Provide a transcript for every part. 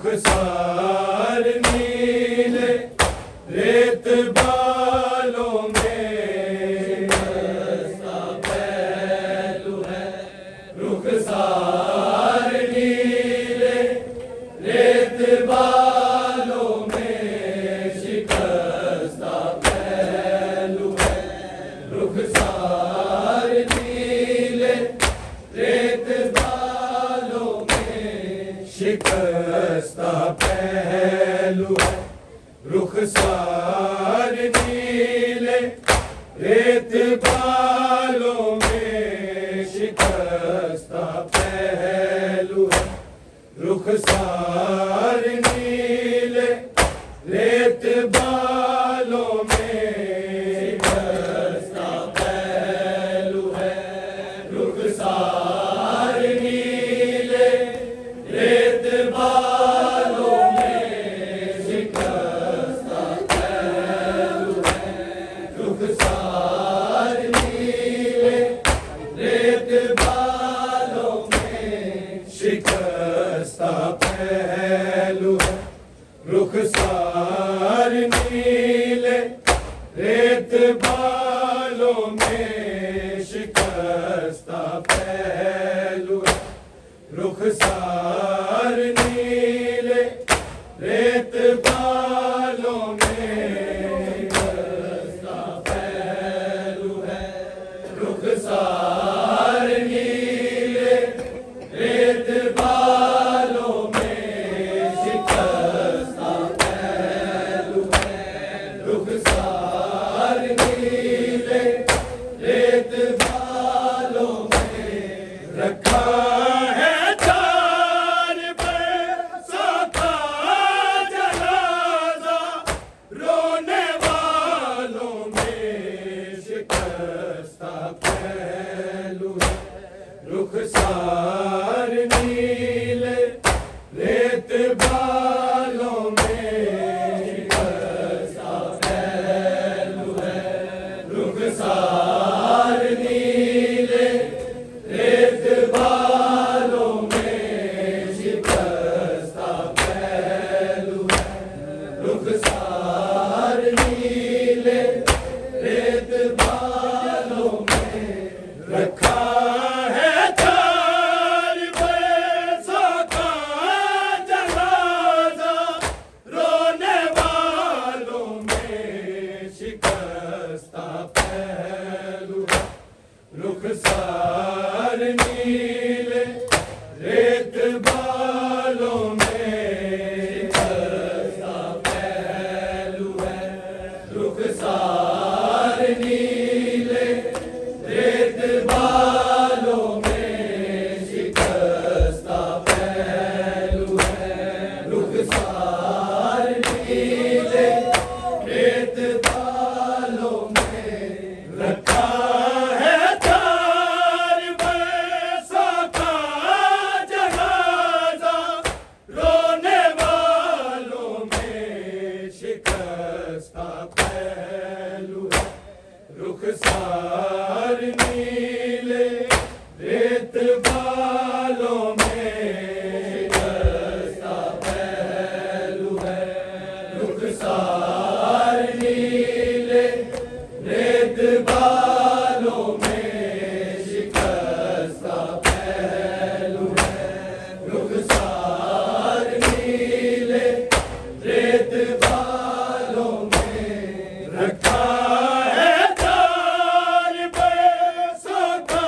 रुखसार नीले रेत बालों में बरसा पहलू है। रुखसार नीले रेत बालों में शिकस्ता पहलू है। रुखसार नीले रेत बालों में शिकस्ता पहलू है। रुखसार नीले रेत बालों में शिकस्ता पहलू है। रुखसार नीले रेत बालों में शिकस्ता पहलू है। रुखसार नीले रेत बालों में शिकस्ता पहलू है। रुखसार नीले रेत बालों में शिकस्ता पहलू है। रुखसार नीले रेत बालों में शिकस्ता पहलू है। रुखसार नीले रेत बालों में शिकस्ता पहलू है। रुखसार नीले रेत बालों में शिकस्ता पहलू है। रुखसार नीले रेत बालों में रखा है चार बरसों का जनाजा। रोने वालों में शिकस्ता पहलू है। रुखसार नीले रेत बालों में शिकस्ता पहलू है। रुखसार नीले रेत बालों में शिकस्ता पहलू है। रुखसार नीले रेत बालों में रखा है चार बरसों का जनाजा। रोने वालों में शिकस्ता पहलू है। रुखसार नीले रेत बालों में शिकस्ता पहलू है। रुखसार नीले रेत बालों में शिकस्ता पहलू है। रुखसार नीले रेत बालों में रखा है चार बरसों का जनाजा। रोने वालों में शिकस्ता पहलू है। रुखसार नीले रेत बालों में शिकस्ता पहलू है। रुखसार नीले रेत बालों में शिकस्ता पहलू है। रुखसार नीले रेत बालों में रखा है चार बरसों का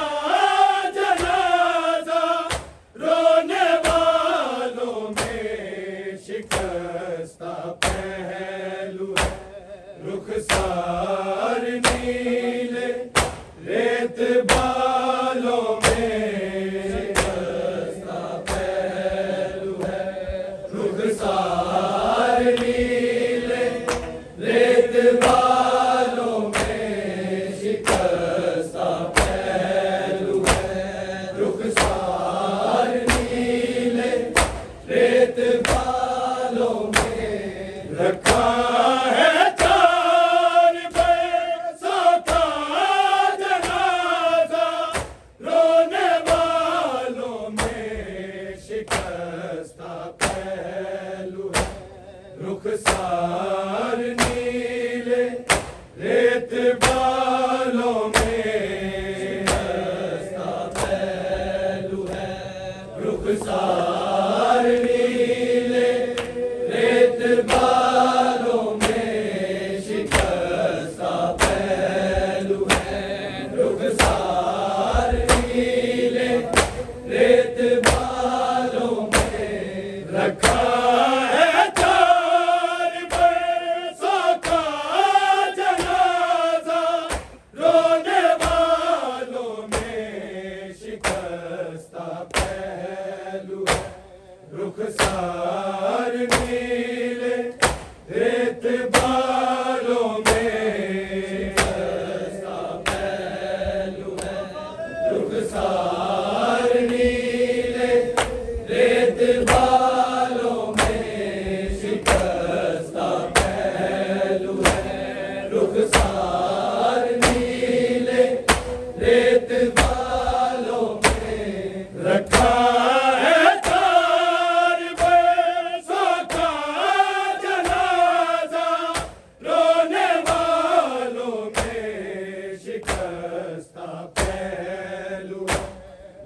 रुखसार नीले रेत बालों में शिकस्ता पहलू है। रुखसार नीले रेत बालों में रखा है 4 बरसों का जनाजा। रोने वालों में शिकस्ता पहलू है। रुखसार नीले रेत बालों में शिकस्ता पहलू है। रुखसार नीले रेत बालों में शिकस्ता पहलू है। रुखसार नीले रेत बालों में रखा है 4 बरसों का जनाजा। रोने वालों में शिकस्ता पहलू है।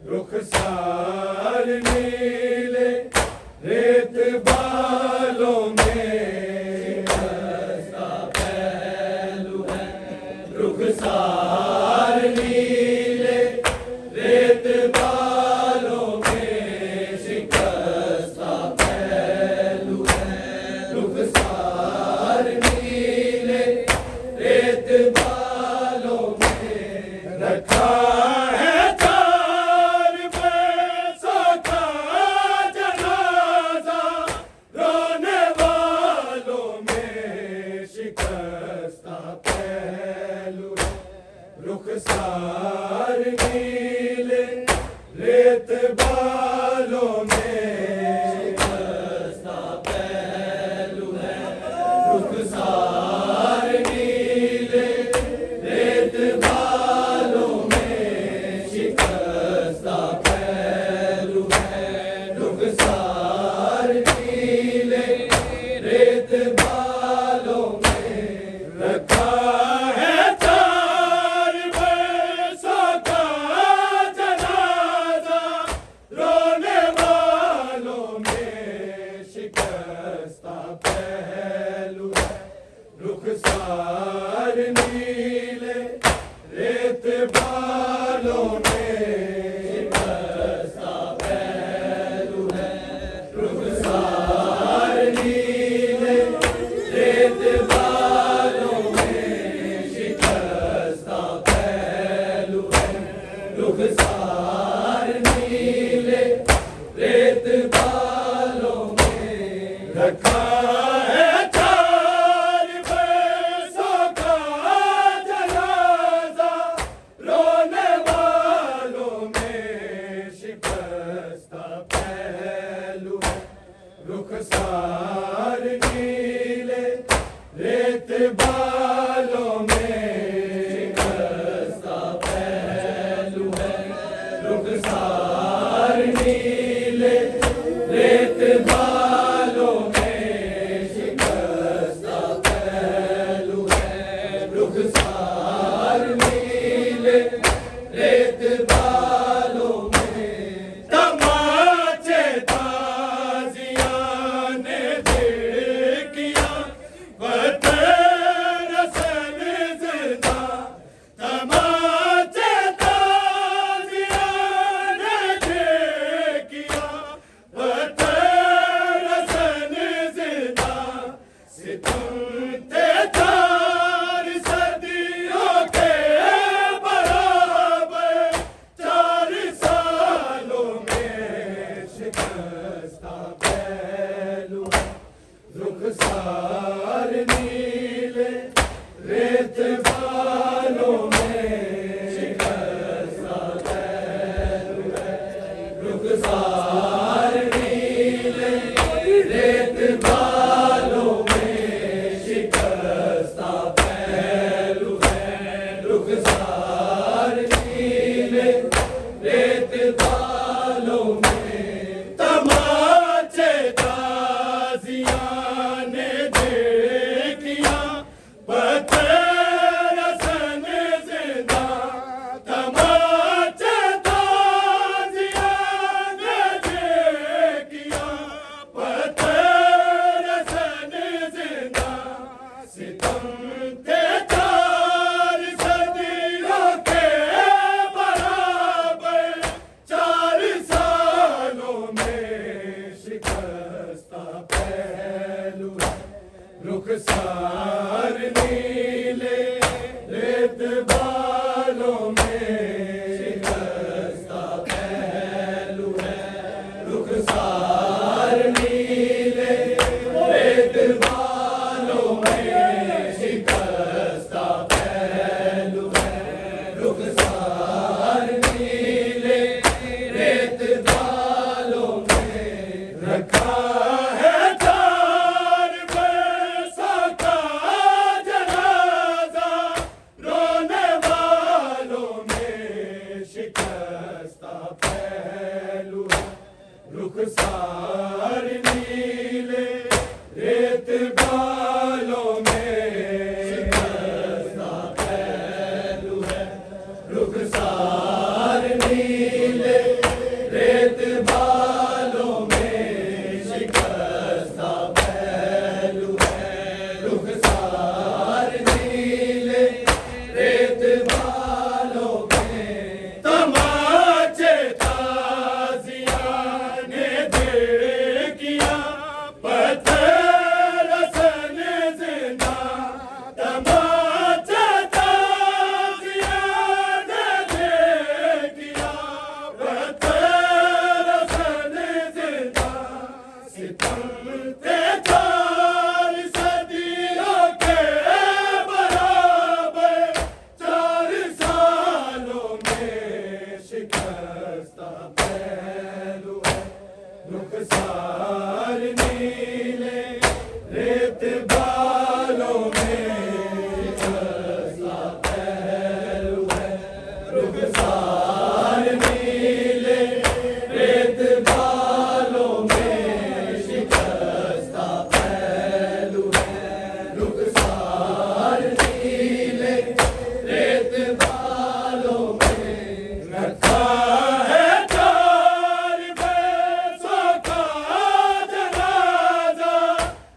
रुखसार नीले रेत बालों में शिकस्ता पहलू है। रुखसार नीले रेत बालों में शिकस्ता पहलू है। रुखसार नीले रेत बालों में रखा है 4 बरसों का जनाजा। रोने वालों में शिकस्ता पहलू है। रुखसार नीले रेत बालों में शिकस्ता पहलू है। रुखसार नीले रेत बालों में शिकस्ता पहलू है। रुखसार नीले रेत बालों में रखा है 4 बरसों का जनाजा। रोने वालों में शिकस्ता पहलू है। रुखसार नीले रेत बालों में शिकस्ता पहलू है। रुखसार नीले रेत बालों में शिकस्ता पहलू है। रुखसार नीले रेत बालों में रखा है 4 बरसों का जनाजा। रोने वालों में शिकस्ता पहलू है। रुखसार नीले रेत बालों में शिकस्ता पहलू है। रुखसार नीले रेत बालों में शिकस्ता पहलू है। रुखसार नीले रेत बालों में तमाचे ताजियां ने देखिया। वतन रसन ज़िंदा तमाचे ताजियां ने देखिया। वतन रसन ज़िंदा सितम ते 4 सदियों के बराबर। 4 सालों में शिकस्ता पहलू है। रुखसार नीले रेत बालों में शिकस्ता पहलू है। रुखसार नीले रेत बालों में शिकस्ता पहलू है। रुखसार नीले रेत बालों में तमाचे ताजियां ने देखिया। शिकस्ता पहलू है, रुखसार नीले रेत बालों में शिकस्ता पहलू है, रुखसार नीले रेत बालों में शिकस्ता पहलू है, रुखसार नीले रेत बालों में तमाचे ताजियां ने देखिया पत्थर सन जिंदा, तमाचे ताजियां ने देखिया पत्थर सन जिंदा, सितम ते चार सदियों के बराबर 4 सालों में शिकस्ता पहलू है, रुखसार नीले रेत बालों में शिकस्ता पहलू है, रुखसार नीले रेत बालों में शिकस्ता पहलू है, रुखसार नीले रेत बालों में रखा है 4 भैंसों का जनाजा,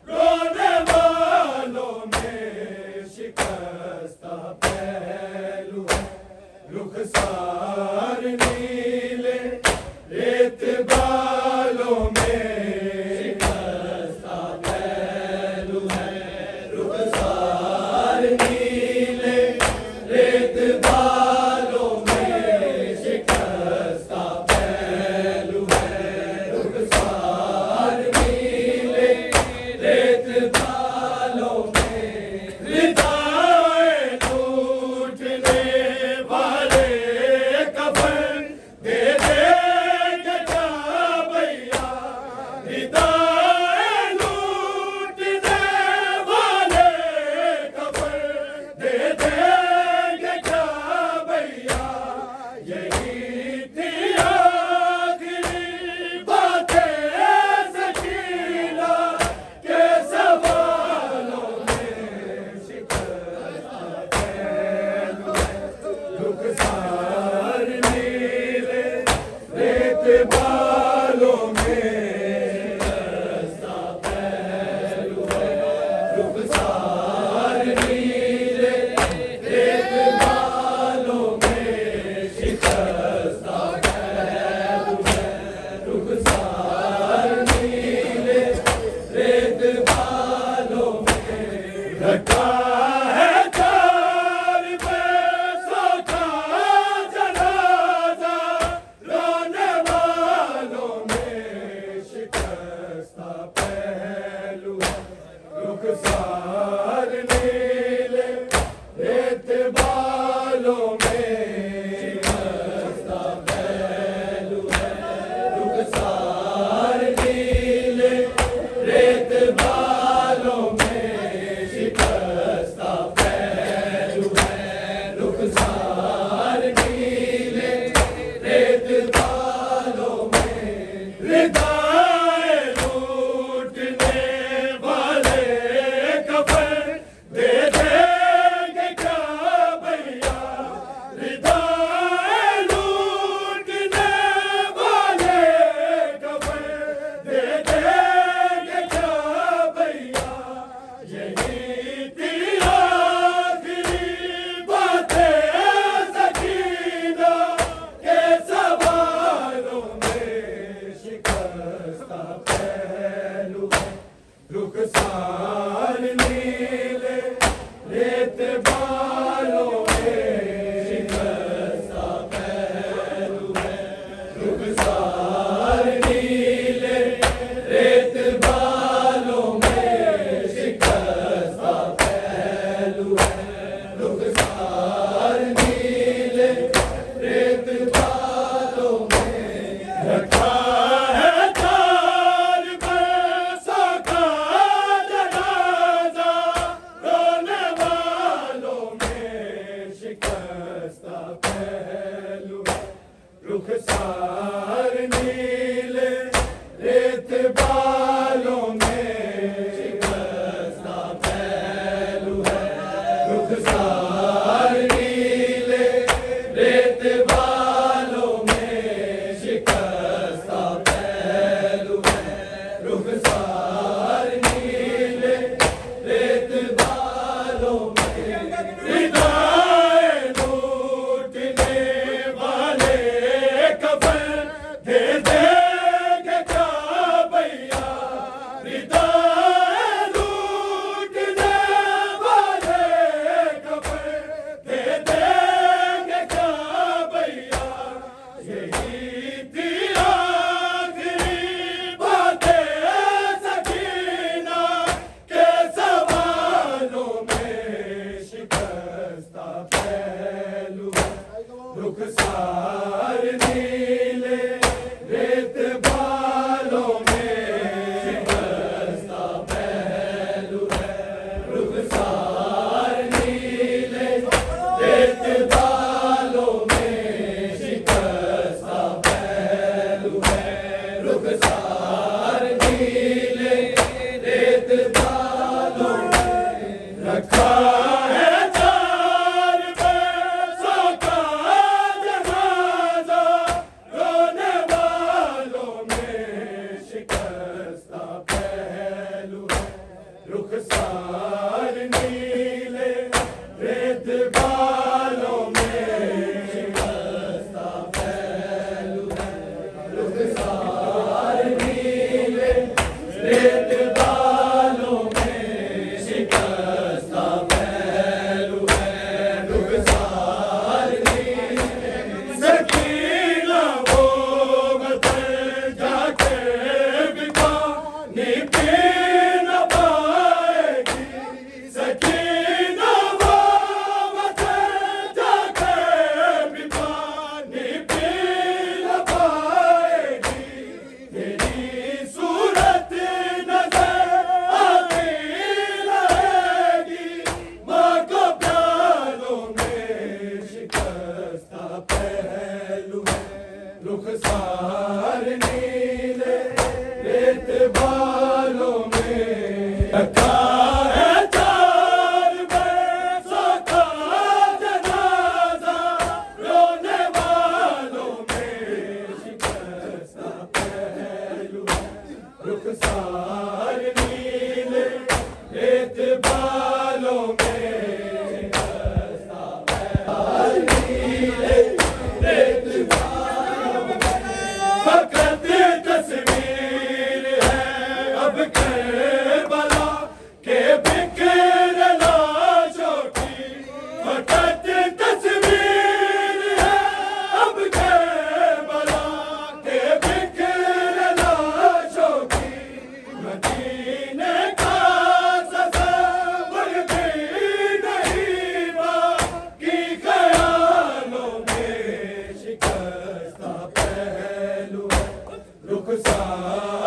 रोने वालों में शिकस्ता पहलू है, रुखसार नीले रेत बालों में शिकस्ता पहलू है, रुखसार नीले रेत बालों में शिकस्ता पहलू है, रुखसार नीले रेत बालों में रिदाए लूटने वाले कफन दे देंगे क्या भैया, रिदाए लूटने वाले कफन दे देंगे क्या भैया, यही थी आखिरी बातें सकीना के सवालों में शिकस्ता पहलू है, रुखसार नीले रेत बालों में शिकस्ता पहलू है, रुखसार नीले रेत बालों में शिकस्ता पहलू है, रुखसार नीले रेत बालों में रखा है 4 भैंसों का जनाजा, रोने वालों में शिकस्ता पहलू है, रुखसार नीले रेत बालों में शिकस्ता पहलू है, रुखसार नीले रेत बालों में शिकस्ता पहलू है, रुखसार नीले रेत बालों में रिदाए लूटने वाले कफन दे देंगे क्या भैया, रिदाए लूटने वाले कफन दे देंगे क्या भैया, यही थी आखिरी बातें सकीना के सवालों में शिकस्ता पहलू है, रुखसार नीले रेत बालों में शिकस्ता पहलू है, रुखसार नीले रेत बालों में शिकस्ता पहलू है, रुखसार नीले रेत बालों में रखा है 4 भैंसों का जनाजा, रोने वालों में शिकस्ता पहलू है, रुखसार नीले रेत बालों में शिकस्ता पहलू है रुखसार नीले रेत बालों में शिकस्ता पहलू है रुखसार नीले रेत बालों में रिदाएं लूटने वाले कफन दे देंगे क्या भैया रिदाएं लूटने वाले कफन दे देंगे क्या भैया यही थी आखिरी बातें सकीना के सवालों में शिकस्ता पहलू रुखसार नीले रेत बालों में शिकस्ता पहलू है रुखसार नीले रेत बालों में शिकस्ता पहलू है रुखसार नीले रेत बालों में रखा है चार पैसों का जनाजा रोने वालों में शिकस्ता पहलू है रुखसार नीले रेत बालों में शिकस्ता पहलू है रुखसार नीले रेत बालों में शिकस्ता पहलू है रुखसार नीले सकीना वो वतन जाके भी पानी पी न पाएगी सकीना वो वतन जाके भी पानी पी न पाएगी तेरी सूरत नजर आती रहेगी माँ को प्यालों में शिकस्ता पहलू है रुखसार नीले रेत बालों में रखा है चार पैसों का जनाजा रोने वालों में शिकस्ता पहलू है रुखसार नीले रेत बालों में शिकस्ता पहलू नीले रेत बालों में फकत तस्वीर है अब करबला के बिखर लाशों की फकत तस्वीर है अब करबला के बिखर लाशों की मदीने का तस्वर भी नहीं बाकी ख्यालों में शिकस्ता पहलू है रुखसार